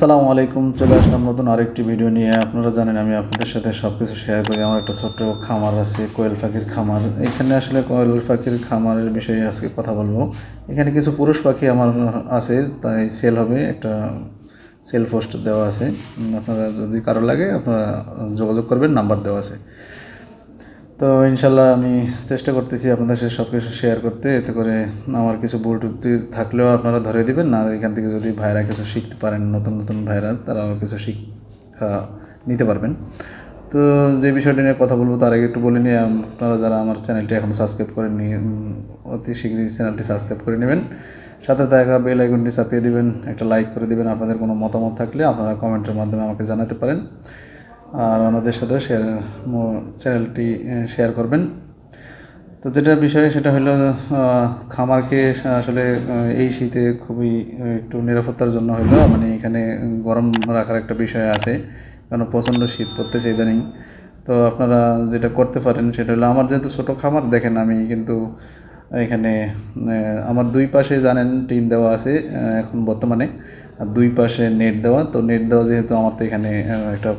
আসসালামু আলাইকুম। চলে আসলাম নতুন আরেকটি ভিডিও নিয়ে। আপনারা জানেন আমি আপনাদের সাথে সব কিছু শেয়ার করি। আমার একটা ছোট্ট খামার আছে, কোয়েল পাখির খামার। এখানে আসলে কোয়েল পাখির খামারের বিষয়ে আজকে কথা বলবো। এখানে কিছু পুরুষ পাখি আমার আছে, তাই সেল হবে। একটা সেল পোস্ট দেওয়া আছে, আপনারা যদি কারো লাগে আপনারা যোগাযোগ করবেন, নাম্বার দেওয়া আছে। তো ইনশাল্লাহ আমি চেষ্টা করতেছি আপনাদের সাথে সব কিছু শেয়ার করতে, এতে করে আমার কিছু ভুল টুটি থাকলেও আপনারা ধরে দিবেন। আর এখান থেকে যদি ভাইরা কিছু শিখতে পারেন, নতুন নতুন ভাইরা, তারাও কিছু শিক্ষা নিতে পারবেন। তো যে বিষয়টি নিয়ে কথা বলবো তার আগে একটু বলে নিয়ে, আপনারা যারা আমার চ্যানেলটি এখন সাবস্ক্রাইব করে নিয়ে অতি শীঘ্রই চ্যানেলটি সাবস্ক্রাইব করে নেবেন। সাথে থাকা বেল আইকনটি চাপিয়ে দিবেন, একটা লাইক করে দিবেন। আপনাদের কোনো মতামত থাকলে আপনারা কমেন্টের মাধ্যমে আমাকে জানাতে পারেন, আর আমাদের সাথে চ্যানেলটি শেয়ার করবেন। তো যেটা বিষয় সেটা হলো, খামারকে আসলে এই শীতে খুবই একটু নিরাপত্তার জন্য হলো, মানে এখানে গরম রাখার একটা বিষয় আছে, কারণ প্রচণ্ড শীত পড়তেছে ইদানিং। তো আপনারা যেটা করতে পারেন সেটা হলো, আমার যেহেতু ছোটো খামার, দেখেন আমি কিন্তু এখানে আমার দুই পাশে জানেন টিন দেওয়া আছে এখন বর্তমানে, আর দুই পাশে নেট দেওয়া। তো নেট দেওয়া যেহেতু, আমার তো এখানে একটা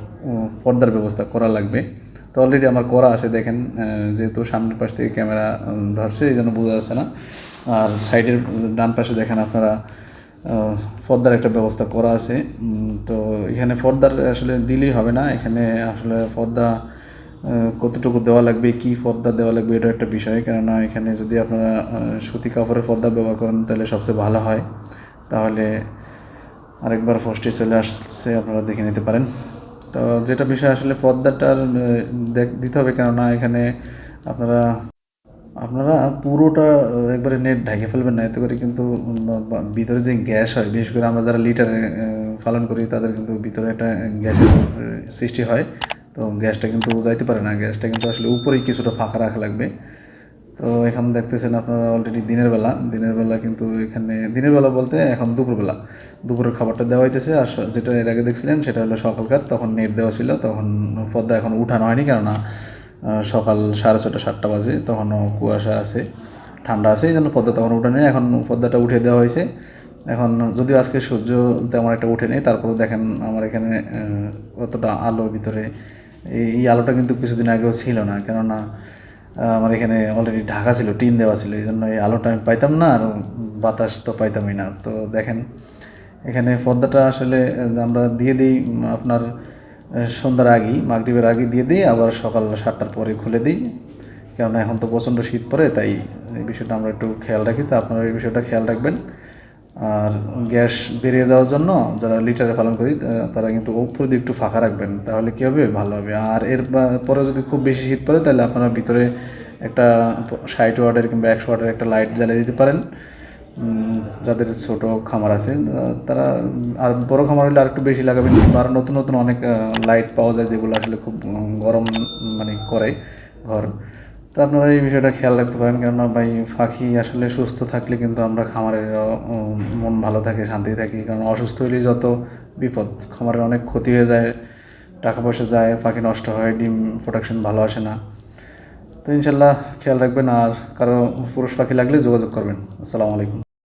পর্দার ব্যবস্থা করা লাগবে। তো অলরেডি আমার করা আছে, দেখেন যেহেতু সামনের পাশ থেকে ক্যামেরা ধরছে এই জন্য বোঝা যাচ্ছে না। আর সাইডের ডান পাশে দেখেন আপনারা পর্দার একটা ব্যবস্থা করা আছে। তো এখানে পর্দার আসলে দিলেই হবে না, এখানে আসলে পর্দা কতটুকু দেওয়া লাগবে, কী পর্দা দেওয়া লাগবে, এটা একটা বিষয়। কেননা এখানে যদি আপনারা সুতি কাপড়ের পর্দা ব্যবহার করেন তাহলে সবচেয়ে ভালো হয়। তাহলে আরেকবার পোস্টে চলে আসছে, আপনারা দেখে নিতে পারেন। তো যেটা বিষয় আসলে পর্দাটার দিতে হবে, কেননা এখানে আপনারা আপনারা পুরোটা একবারে নেট ঢেকে ফেলবেন না, এতে করে কিন্তু ভিতরে যে গ্যাস হয়, বিশেষ করে আমরা যারা লিটারে পালন করি তাদের কিন্তু ভিতরে একটা গ্যাসের সৃষ্টি হয়। তো গ্যাসটা কিন্তু যাইতে পারে না, গ্যাসটা কিন্তু আসলে উপরেই কিছুটা ফাঁকা রাখা লাগবে। তো এখানে দেখতেছেন আপনারা অলরেডি দিনের বেলা কিন্তু এখানে দিনের বেলা বলতে এখন দুপুরের খাবারটা দেওয়া হইতেছে। আর যেটা এর আগে দেখছিলেন সেটা হলো সকালকার, তখন নেট দেওয়া ছিল, তখন পর্দা এখন উঠানো হয়নি, কেননা সকাল 6:30 7টা বাজে, তখনও কুয়াশা আছে, ঠান্ডা আছে, এই জন্য পর্দা তখন উঠে নেই। এখন পর্দাটা উঠে দেওয়া হয়েছে। এখন যদিও আজকে সূর্য তেমন একটা উঠে নেই, তারপরেও দেখেন আমার এখানে কতটা আলো ভিতরে। এই আলোটা কিন্তু কিছুদিন আগেও ছিল না, কেননা আমার এখানে অলরেডি ঢাকা ছিল, টিন দেওয়া ছিল, এই জন্য এই আলোটা আমি পাইতাম না, আর বাতাস তো পাইতামই না। তো দেখেন এখানে পর্দাটা আসলে আমরা দিয়ে দিই আপনার সন্ধ্যার আগেই, মাগরিবের আগে দিয়ে দিই, আবার সকাল 7টার পরে খুলে দিই, কেননা এখন তো প্রচণ্ড শীত পড়ে, তাই এই বিষয়টা আমরা একটু খেয়াল রাখি। তো আপনারা এই বিষয়টা খেয়াল রাখবেন। আর গ্যাস বেরিয়ে যাওয়ার জন্য যারা লিটারে পালন করি তারা কিন্তু উপর দিয়ে একটু ফাঁকা রাখবেন, তাহলে কী হবে, ভালো হবে। আর এর পরে যদি খুব বেশি শীত পড়ে তাহলে আপনারা ভিতরে একটা 60 ওয়াটের কিংবা 100 ওয়াটের একটা লাইট জ্বালিয়ে দিতে পারেন। যাদের ছোটো খামার আছে তারা, আর বড় খামার হলে আর একটু বেশি লাগাবেন। আর নতুন নতুন অনেক লাইট পাওয়া যায় যেগুলো আসলে খুব গরম মানে করে ঘর। তো আপনারা এই বিষয়টা খেয়াল রাখতে পারেন, কেননা ভাই পাখি আসলে সুস্থ থাকলে কিন্তু আমরা খামারের মন ভালো থাকে, শান্তি থাকি। কারণ অসুস্থ হলে যত বিপদ, খামারের অনেক ক্ষতি হয়ে যায়, টাকা পয়সা যায়, পাখি নষ্ট হয়, ডিম প্রোডাকশন ভালো আসে না। তো ইনশাল্লাহ খেয়াল রাখবেন, আর কারো পুরুষ পাখি লাগলে যোগাযোগ করবেন। আসসালামু আলাইকুম।